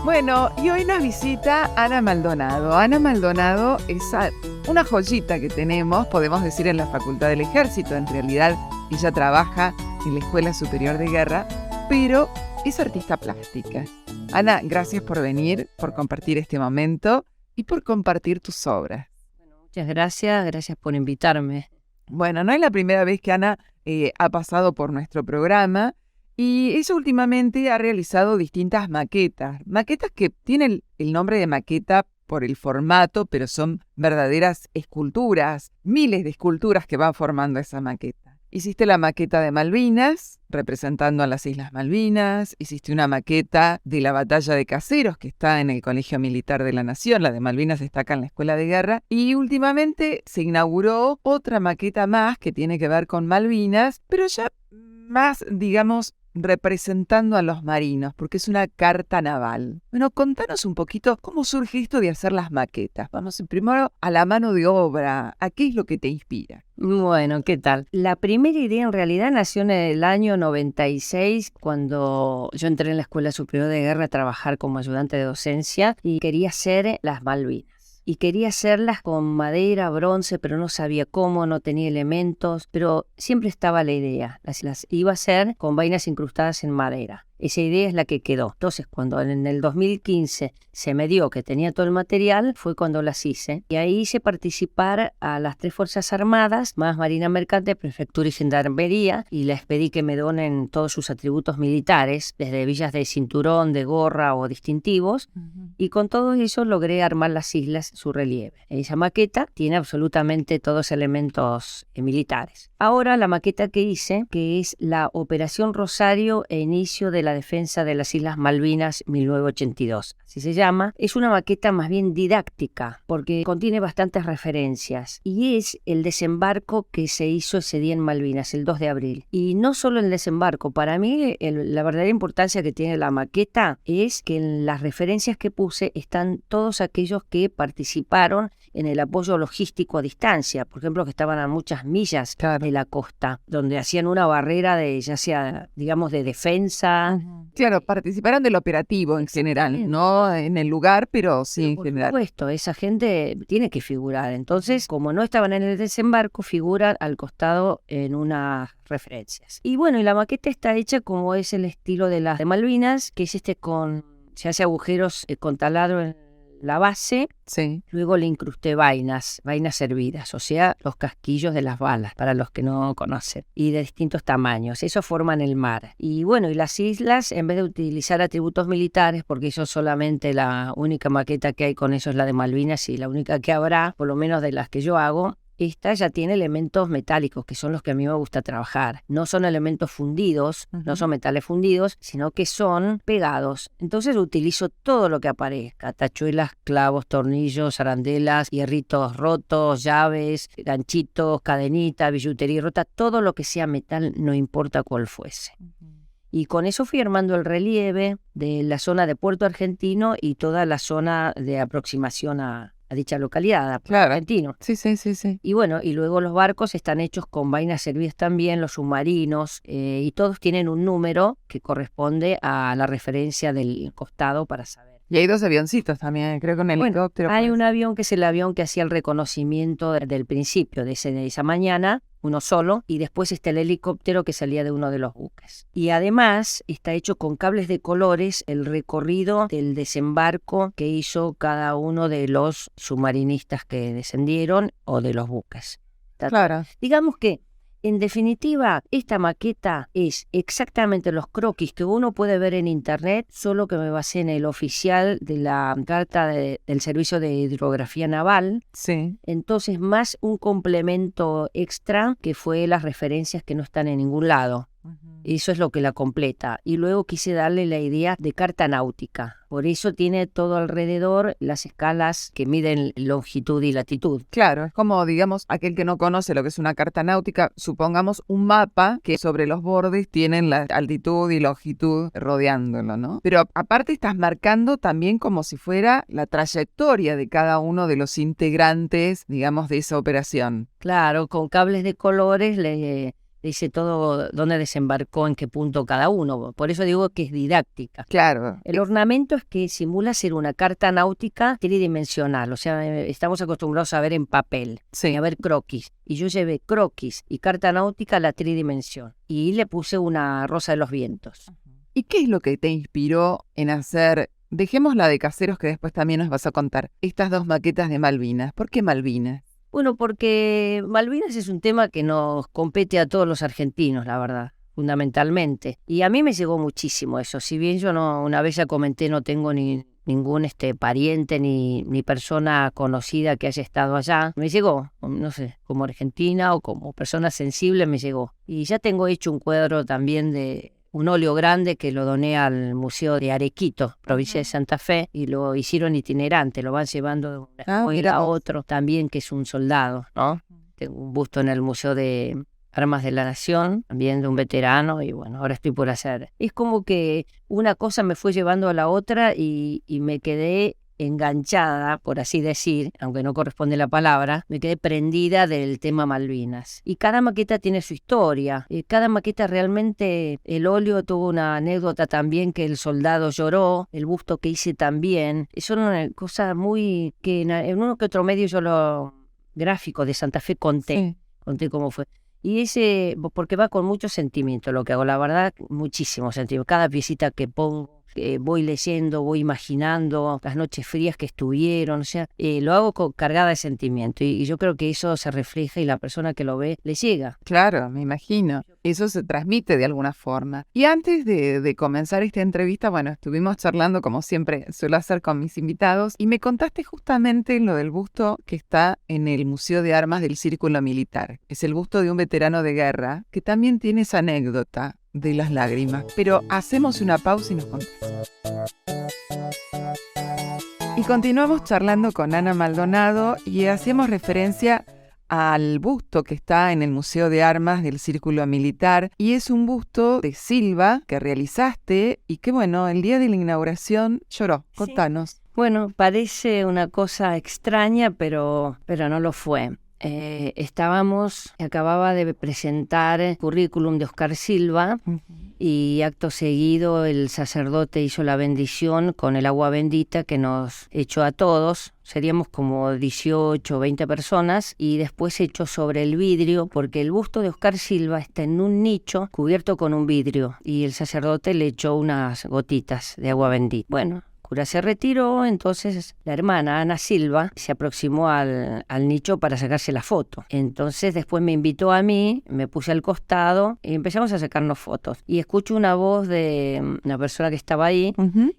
Bueno, y hoy nos visita Ana Maldonado. Ana Maldonado es una joyita que tenemos, podemos decir, en la Facultad del Ejército. En realidad, ella trabaja en la Escuela Superior de Guerra, pero es artista plástica. Ana, gracias por venir, por compartir este momento y por compartir tus obras. Bueno, muchas gracias por invitarme. Bueno, no es la primera vez que Ana ha pasado por nuestro programa. Y ella últimamente ha realizado distintas maquetas que tienen el nombre de maqueta por el formato, pero son verdaderas esculturas, miles de esculturas que van formando esa maqueta. Hiciste la maqueta de Malvinas, representando a las Islas Malvinas. Hiciste una maqueta de la Batalla de Caseros, que está en el Colegio Militar de la Nación. La de Malvinas está acá en la Escuela de Guerra. Y últimamente se inauguró otra maqueta más que tiene que ver con Malvinas, pero ya más, digamos, representando a los marinos, porque es una carta naval. Bueno, contanos un poquito cómo surge esto de hacer las maquetas. Vamos primero a la mano de obra. ¿A qué es lo que te inspira? Bueno, ¿qué tal? La primera idea en realidad nació en el año 96, cuando yo entré en la Escuela Superior de Guerra a trabajar como ayudante de docencia y quería hacer las Malvinas. Y quería hacerlas con madera, bronce, pero no sabía cómo, no tenía elementos, pero siempre estaba la idea. Las iba a hacer con vainas incrustadas en madera. Esa idea es la que quedó. Entonces, cuando en el 2015 se me dio que tenía todo el material, fue cuando las hice. Y ahí hice participar a las 3 Fuerzas Armadas, más Marina Mercante, Prefectura y Gendarmería, y les pedí que me donen todos sus atributos militares, desde villas de cinturón, de gorra o distintivos, y con todo eso logré armar las islas, su relieve. Esa maqueta tiene absolutamente todos elementos militares. Ahora la maqueta que hice, que es la Operación Rosario e inicio de la defensa de las Islas Malvinas 1982. Así se llama. Es una maqueta más bien didáctica porque contiene bastantes referencias y es el desembarco que se hizo ese día en Malvinas, el 2 de abril. Y no solo el desembarco, para mí la verdadera importancia que tiene la maqueta es que en las referencias que puse están todos aquellos que participaron en el apoyo logístico a distancia, por ejemplo, que estaban a muchas millas de la costa, donde hacían una barrera de, ya sea, digamos, de defensa. Claro, participaron del operativo en general, no en el lugar, pero sí en general. Por supuesto, esa gente tiene que figurar. Entonces, como no estaban en el desembarco, figuran al costado en unas referencias. Y bueno, y la maqueta está hecha como es el estilo de las de Malvinas, que es se hace agujeros con taladro en la base, sí. Luego le incrusté vainas hervidas, o sea, los casquillos de las balas, para los que no conocen, y de distintos tamaños. Eso forman el mar. Y bueno, y las islas, en vez de utilizar atributos militares, porque eso solamente la única maqueta que hay con eso es la de Malvinas y la única que habrá, por lo menos de las que yo hago, esta ya tiene elementos metálicos, que son los que a mí me gusta trabajar. No son elementos fundidos, no son metales fundidos, sino que son pegados. Entonces utilizo todo lo que aparezca: tachuelas, clavos, tornillos, arandelas, hierritos rotos, llaves, ganchitos, cadenita, billutería rota, todo lo que sea metal, no importa cuál fuese. Y con eso fui armando el relieve de la zona de Puerto Argentino y toda la zona de aproximación a dicha localidad, claro. Argentino. Sí. Y bueno, y luego los barcos están hechos con vainas hervidas también, los submarinos, y todos tienen un número que corresponde a la referencia del costado para saber. Y hay 2 avioncitos también, creo que un helicóptero. Bueno, hay un avión que es el avión que hacía el reconocimiento del principio de esa mañana, uno solo, y después está el helicóptero que salía de uno de los buques. Y además está hecho con cables de colores el recorrido del desembarco que hizo cada uno de los submarinistas que descendieron o de los buques. Claro. Digamos que, en definitiva, esta maqueta es exactamente los croquis que uno puede ver en internet, solo que me basé en el oficial de la carta del Servicio de Hidrografía Naval. Sí. Entonces, más un complemento extra que fue las referencias que no están en ningún lado. Eso es lo que la completa. Y luego quise darle la idea de carta náutica. Por eso tiene todo alrededor las escalas que miden longitud y latitud. Claro, es como, digamos, aquel que no conoce lo que es una carta náutica, supongamos un mapa que sobre los bordes tienen la altitud y longitud rodeándolo, ¿no? Pero aparte estás marcando también como si fuera la trayectoria de cada uno de los integrantes, digamos, de esa operación. Claro, con cables de colores dice todo dónde desembarcó, en qué punto cada uno. Por eso digo que es didáctica. Claro. El ornamento es que simula ser una carta náutica tridimensional, o sea, estamos acostumbrados a ver en papel Sí. y a ver croquis. Y yo llevé croquis y carta náutica a la tridimensión y le puse una rosa de los vientos. ¿Y qué es lo que te inspiró en hacer, dejemos la de Caseros que después también nos vas a contar, estas 2 maquetas de Malvinas? ¿Por qué Malvinas? Bueno, porque Malvinas es un tema que nos compete a todos los argentinos, la verdad, fundamentalmente. Y a mí me llegó muchísimo eso. Si bien yo no, una vez ya comenté, no tengo ningún pariente ni persona conocida que haya estado allá, me llegó, no sé, como argentina o como persona sensible me llegó. Y ya tengo hecho un cuadro también de un óleo grande que lo doné al Museo de Arequito, provincia de Santa Fe, y lo hicieron itinerante, lo van llevando de una escuela a otro, también que es un soldado, ¿no? Tengo un busto en el Museo de Armas de la Nación, también de un veterano, y bueno, ahora estoy por hacer. Es como que una cosa me fue llevando a la otra y me quedé enganchada, por así decir, aunque no corresponde la palabra, me quedé prendida del tema Malvinas. Y cada maqueta tiene su historia. Cada maqueta realmente, el óleo tuvo una anécdota también que el soldado lloró, el busto que hice también. Son cosas muy que en uno que otro medio yo lo gráfico de Santa Fe conté cómo fue. Y ese, porque va con mucho sentimiento lo que hago, la verdad, muchísimo sentimiento. Cada piecita que pongo, voy leyendo, voy imaginando las noches frías que estuvieron, o sea, lo hago cargada de sentimiento y yo creo que eso se refleja y la persona que lo ve le llega. Claro, me imagino. Eso se transmite de alguna forma. Y antes de comenzar esta entrevista, bueno, estuvimos charlando como siempre suelo hacer con mis invitados y me contaste justamente lo del busto que está en el Museo de Armas del Círculo Militar. Es el busto de un veterano de guerra que también tiene esa anécdota de las lágrimas. Pero hacemos una pausa y nos contás. Y continuamos charlando con Ana Maldonado y hacemos referencia al busto que está en el Museo de Armas del Círculo Militar y es un busto de Silva que realizaste y que bueno, el día de la inauguración lloró. Contanos. Sí. Bueno, parece una cosa extraña, pero no lo fue. Acababa de presentar el currículum de Oscar Silva y acto seguido el sacerdote hizo la bendición con el agua bendita que nos echó a todos. Seríamos como 18 o 20 personas y después echó sobre el vidrio porque el busto de Oscar Silva está en un nicho cubierto con un vidrio y el sacerdote le echó unas gotitas de agua bendita. Bueno, cura se retiró, entonces la hermana Ana Silva se aproximó al nicho para sacarse la foto. Entonces después me invitó a mí, me puse al costado y empezamos a sacarnos fotos. Y escucho una voz de una persona que estaba ahí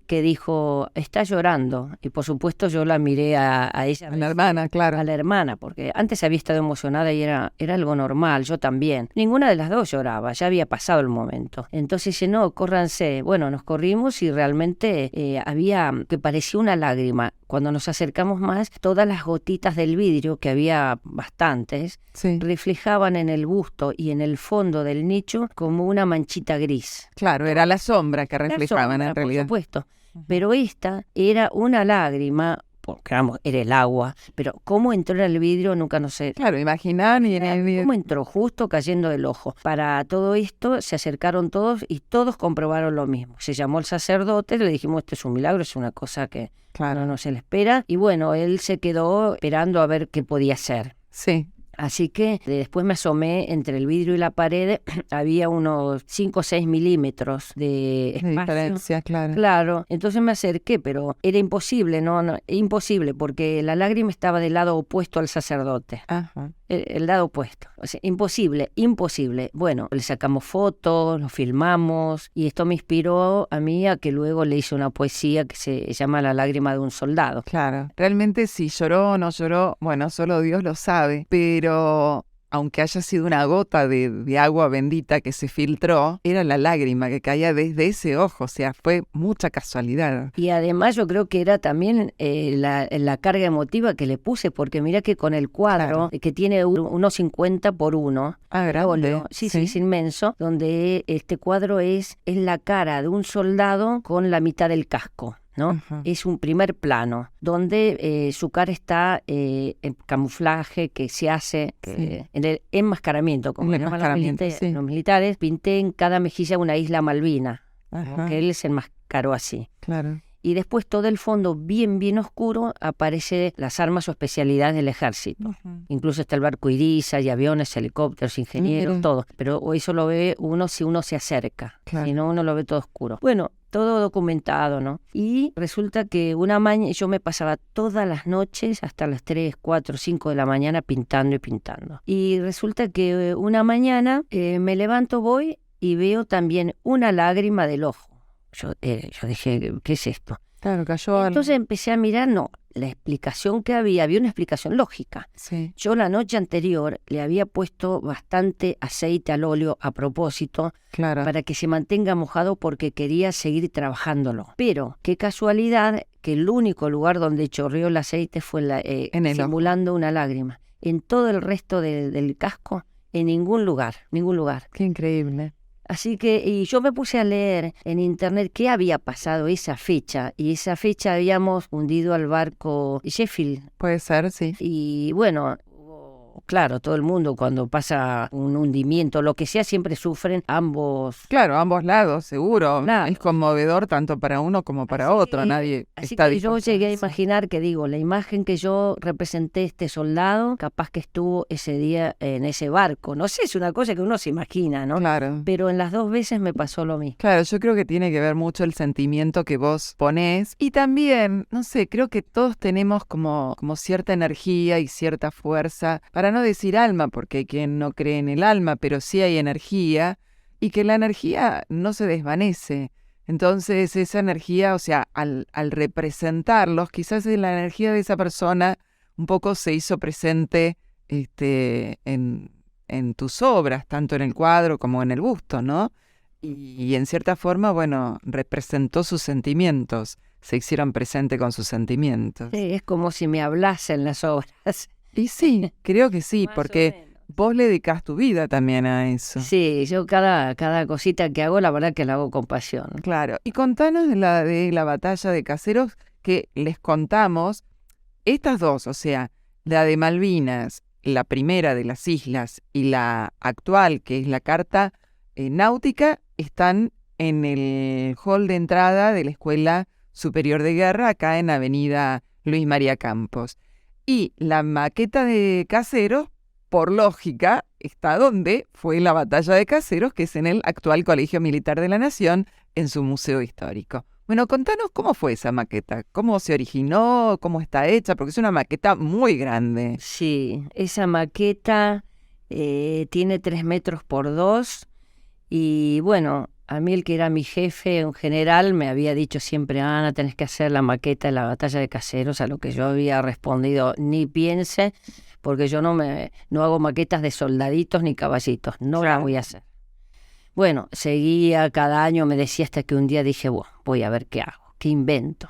que dijo, está llorando. Y por supuesto yo la miré a ella. A la hermana, claro. A la hermana, porque antes había estado emocionada y era algo normal, yo también. Ninguna de las dos lloraba, ya había pasado el momento. Entonces dice, no, córranse. Bueno, nos corrimos y realmente había que parecía una lágrima. Cuando nos acercamos más, todas las gotitas del vidrio, que había bastantes, reflejaban en el busto y en el fondo del nicho como una manchita gris. Claro, era la sombra que reflejaban en realidad. Por supuesto. Pero esta era una lágrima, porque vamos, era el agua, pero cómo entró en el vidrio nunca no sé. Claro, imaginaban y en el vidrio. Cómo entró justo cayendo del ojo. Para todo esto se acercaron todos y todos comprobaron lo mismo. Se llamó el sacerdote, le dijimos, esto es un milagro, es una cosa que no se le espera. Y bueno, él se quedó esperando a ver qué podía hacer. Sí. Así que después me asomé entre el vidrio y la pared, había unos 5 o 6 milímetros de espacio. Diferencia, claro. Claro, entonces me acerqué, pero era imposible, imposible, porque la lágrima estaba del lado opuesto al sacerdote. Ajá. El lado opuesto. O sea, imposible. Bueno, le sacamos fotos, lo filmamos y esto me inspiró a mí a que luego le hice una poesía que se llama La lágrima de un soldado. Claro, realmente si lloró o no lloró, bueno, solo Dios lo sabe, pero aunque haya sido una gota de agua bendita que se filtró, era la lágrima que caía desde ese ojo, o sea, fue mucha casualidad. Y además yo creo que era también la carga emotiva que le puse, porque mira que con el cuadro, que tiene 1,50 por 1, grande. Sí, es inmenso, donde este cuadro es la cara de un soldado con la mitad del casco. ¿no? Ajá. Es un primer plano donde su cara está en camuflaje que se hace Sí. en el enmascaramiento, como El llaman enmascaramiento, sí. los militares. Pinté en cada mejilla una isla Malvina, como Ajá, que él se enmascaró así. claro. Y después todo el fondo bien oscuro aparece las armas o especialidades del ejército. Ujú. Incluso está el barco Iris, hay aviones, helicópteros, ingenieros, Mira. todo. Pero eso lo ve uno si uno se acerca. Claro. Si no, uno lo ve todo oscuro. Bueno, todo documentado, ¿no? Y resulta que una mañana yo me pasaba todas las noches hasta las 3, 4, 5 de la mañana pintando y pintando. Y resulta que una mañana me levanto, voy y veo también una lágrima del ojo. Yo dije, ¿qué es esto? Claro, cayó algo. Entonces empecé a mirar, no, la explicación que había una explicación lógica. Sí, Yo la noche anterior le había puesto bastante aceite al óleo a propósito claro. para que se mantenga mojado porque quería seguir trabajándolo. Pero qué casualidad que el único lugar donde chorreó el aceite fue En el ojo. simulando una lágrima. En todo el resto del casco, en ningún lugar. Qué increíble. Así que, y yo me puse a leer en internet qué había pasado esa fecha, y esa fecha habíamos hundido al barco Sheffield. Puede ser, sí. Y bueno, claro, todo el mundo cuando pasa un hundimiento, lo que sea, siempre sufren ambos. Claro, ambos lados, seguro. Claro. Es conmovedor tanto para uno como para Así otro. que- Nadie Así está que yo dispuesto llegué a eso. imaginar que digo, la imagen que yo representé este soldado, capaz que estuvo ese día en ese barco. No sé, es una cosa que uno se imagina, ¿no? Claro. Pero en las 2 veces me pasó lo mismo. Claro, yo creo que tiene que ver mucho el sentimiento que vos ponés. Y también, no sé, creo que todos tenemos como cierta energía y cierta fuerza, para no decir alma, porque hay quien no cree en el alma, pero sí hay energía, y que la energía no se desvanece. Entonces, esa energía, o sea, al representarlos, quizás la energía de esa persona un poco se hizo presente en tus obras, tanto en el cuadro como en el busto, ¿no? Y en cierta forma, bueno, representó sus sentimientos, se hicieron presente con sus sentimientos. Sí, es como si me hablasen las obras. Y sí, creo que sí, Más o porque menos. vos le dedicás tu vida también a eso. Sí, yo cada cosita que hago, la verdad que la hago con pasión. Claro. Y contanos de la batalla de Caseros, que les contamos, estas dos, o sea, la de Malvinas, la primera de las islas y la actual, que es la carta náutica, están en el hall de entrada de la Escuela Superior de Guerra, acá en Avenida Luis María Campos. Y la maqueta de Caseros, por lógica, está donde fue la batalla de Caseros, que es en el actual Colegio Militar de la Nación, en su museo histórico. Bueno, contanos cómo fue esa maqueta, cómo se originó, cómo está hecha, porque es una maqueta muy grande. Sí, esa maqueta tiene 3 metros por 2 y bueno, a mí el que era mi jefe, un general, me había dicho siempre, Ana, tenés que hacer la maqueta de la batalla de Caseros, a lo que yo había respondido, ni piense, porque yo no hago maquetas de soldaditos ni caballitos, no las voy a hacer. Bueno, seguía cada año, me decía hasta que un día dije, bueno, voy a ver qué hago, qué invento.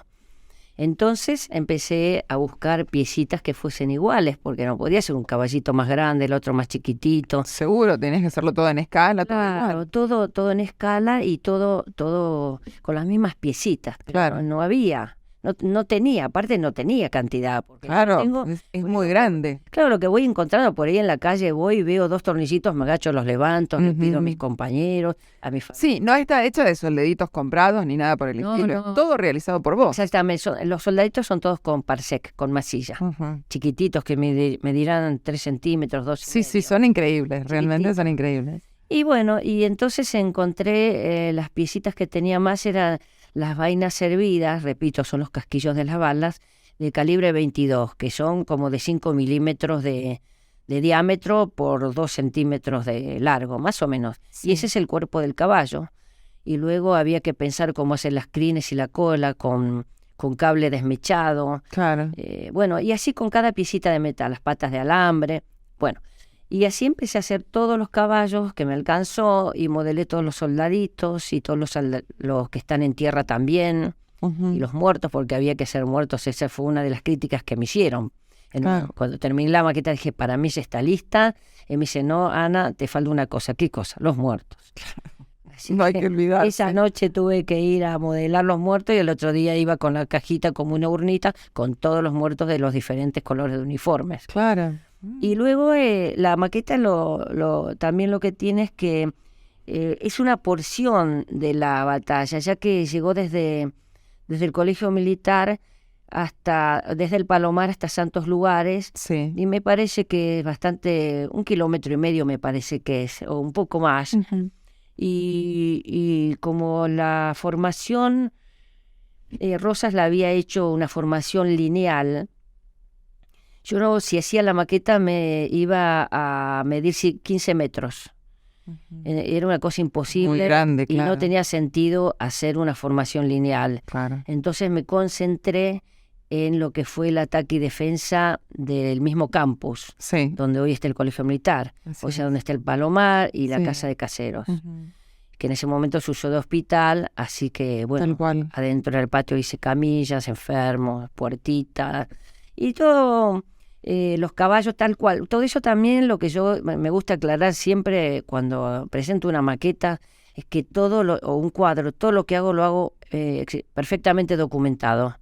Entonces empecé a buscar piecitas que fuesen iguales, porque no podía ser un caballito más grande, el otro más chiquitito. Seguro, tenés que hacerlo todo en escala, todo Claro, igual. todo en escala y todo con las mismas piecitas. Pero Claro. no había, no tenía, aparte no tenía cantidad. Porque Claro, tengo, es muy grande. claro, lo que voy encontrando por ahí en la calle, voy, veo 2 tornillitos, me agacho, los levanto, le pido a Ujú. mis compañeros, a mi familia. Sí, no está hecha de soldaditos comprados ni nada por el No, estilo. no. Es todo realizado por vos. Exactamente, los soldaditos son todos con parsec, con masilla. Ujú. Chiquititos que medirán 3 centímetros, 2 y Sí, sí, medio. son increíbles, realmente Chiquititos. son increíbles. Y bueno, y entonces encontré las piecitas que tenía más, eran las vainas servidas, repito, son los casquillos de las balas, de calibre 22, que son como de 5 milímetros de diámetro por 2 centímetros de largo, más o menos. Sí. Y ese es el cuerpo del caballo. Y luego había que pensar cómo hacer las crines y la cola con cable desmechado. Claro. Bueno, y así con cada piecita de metal, las patas de alambre. Bueno, y así empecé a hacer todos los caballos que me alcanzó y modelé todos los soldaditos y todos los que están en tierra también Ujú. y los muertos, porque había que ser muertos. Esa fue una de las críticas que me hicieron. Claro. Cuando terminé la maqueta dije, para mí ya está lista. Y me dice, no, Ana, te falta una cosa. ¿Qué cosa? Los muertos. Así No hay que olvidarse. esa noche tuve que ir a modelar los muertos y el otro día iba con la cajita como una urnita con todos los muertos de los diferentes colores de uniformes. Claro. Y luego la maqueta también lo que tiene es que es una porción de la batalla, ya que llegó desde el colegio militar desde el Palomar hasta Santos Lugares, Sí. y me parece que es bastante, 1,5 kilómetros me parece que es, o un poco más. Ujú. Y como la formación, Rosas la había hecho una formación lineal, yo no, si hacía la maqueta me iba a medir 15 metros. Era una cosa imposible. Muy grande, y claro. no tenía sentido hacer una formación lineal. Claro. Entonces me concentré en lo que fue el ataque y defensa del mismo campus, Sí. donde hoy está el colegio militar, Así o sea, es. donde está el Palomar y la Sí. casa de caseros, Ujú. que en ese momento se usó de hospital, así que, bueno, Tal cual. adentro del patio hice camillas, enfermos, puertitas, y todo, los caballos tal cual. Todo eso también lo que yo me gusta aclarar siempre cuando presento una maqueta, es que o un cuadro, todo lo que hago lo hago perfectamente documentado.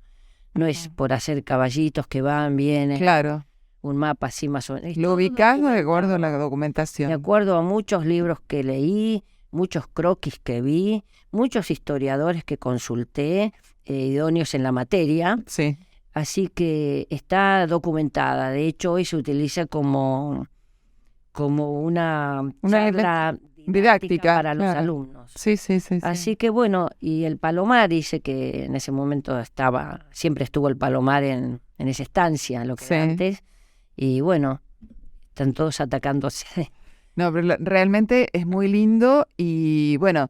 No es por hacer caballitos que van, vienen, Claro. un mapa así más o menos. Es Lo todo ubicás de acuerdo a la documentado. documentación. De acuerdo a muchos libros que leí, muchos croquis que vi, muchos historiadores que consulté, idóneos en la materia, Sí. así que está documentada. De hecho, hoy se utiliza como una charla didáctica para los claro. alumnos. Sí, sí, sí. Así que bueno, y el Palomar dice que en ese momento siempre estuvo el Palomar en esa estancia, lo que Sí. era antes, y bueno, están todos atacándose. No, pero realmente es muy lindo y bueno,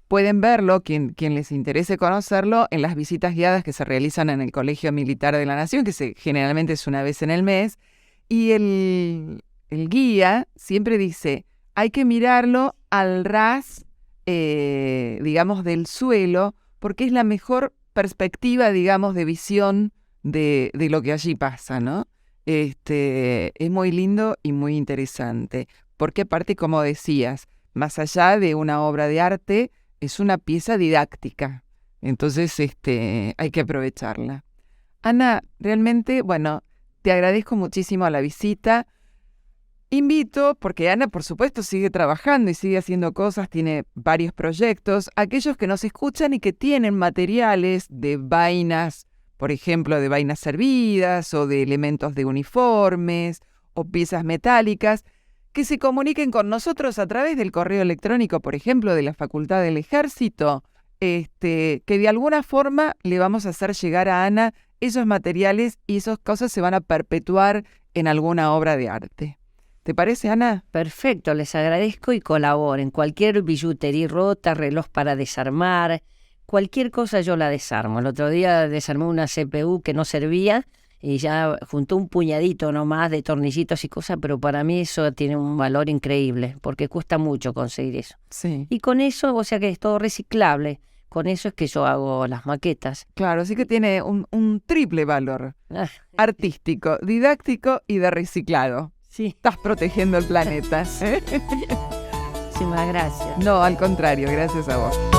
pueden verlo, quien les interese conocerlo, en las visitas guiadas que se realizan en el Colegio Militar de la Nación, que generalmente es una vez en el mes, y el guía siempre dice, hay que mirarlo al ras, digamos, del suelo, porque es la mejor perspectiva, digamos, de visión de lo que allí pasa, ¿no? Es muy lindo y muy interesante, porque aparte, como decías, más allá de una obra de arte, es una pieza didáctica. Entonces, hay que aprovecharla. Ana, realmente, bueno, te agradezco muchísimo la visita. Invito, porque Ana, por supuesto, sigue trabajando y sigue haciendo cosas, tiene varios proyectos, aquellos que nos escuchan y que tienen materiales de vainas, por ejemplo, de vainas servidas o de elementos de uniformes o piezas metálicas, que se comuniquen con nosotros a través del correo electrónico, por ejemplo, de la Facultad del Ejército, que de alguna forma le vamos a hacer llegar a Ana esos materiales y esas cosas se van a perpetuar en alguna obra de arte. ¿Te parece, Ana? Perfecto, les agradezco y colaboren. Cualquier billutería rota, reloj para desarmar, cualquier cosa yo la desarmo. El otro día desarmé una CPU que no servía y ya juntó un puñadito nomás de tornillitos y cosas, pero para mí eso tiene un valor increíble porque cuesta mucho conseguir eso. Sí. Y con eso, o sea que es todo reciclable. Con eso es que yo hago las maquetas. Claro, sí que tiene un triple valor. Ah, Artístico, didáctico y de reciclado. sí, Estás protegiendo el planeta. muchísimas gracias. No, al contrario, gracias a vos.